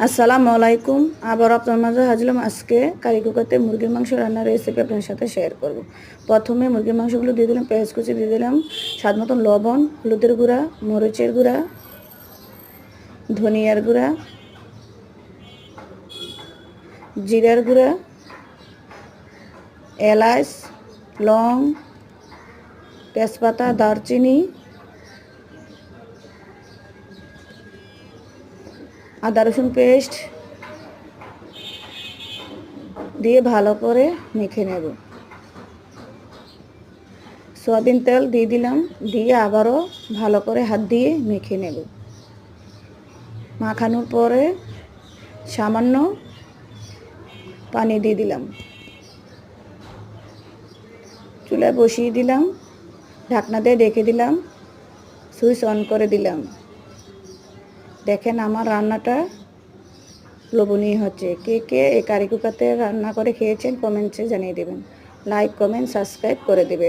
আসসালামু আলাইকুম। আবার আপনার মাঝে হাজিলাম। আজকে কারি কুকাতে মুরগির মাংস রান্নার রেসিপি আপনার সাথে শেয়ার করব। প্রথমে মুরগির মাংসগুলো দিয়ে দিলাম, পেঁয়াজ কুচি দিয়ে দিলাম, স্বাদ মতন লবণ, হলুদের গুঁড়া, মরিচের গুঁড়া, ধনিয়ার গুঁড়া, জিরার গুঁড়া, এলাচ, লং, তেজপাতা, দারচিনি, আদা রসুন পেস্ট দিয়ে ভালো করে মেখে নেব। সয়াবিন তেল দিয়ে দিলাম, দিয়ে আবারও ভালো করে হাত দিয়ে মেখে নেব। মাখানোর পরে সামান্য পানি দিয়ে দিলাম, চুলায় বসিয়ে দিলাম, ঢাকনা দিয়ে ঢেকে দিলাম, সুইচ অন করে দিলাম। দেখেন আমার রান্নাটা লোভনীয় হচ্ছে। কে কে এই কারি কুকাতে রান্না করে খেয়েছেন কমেন্টসে জানিয়ে দেবেন। লাইক, কমেন্ট, সাবস্ক্রাইব করে দেবেন।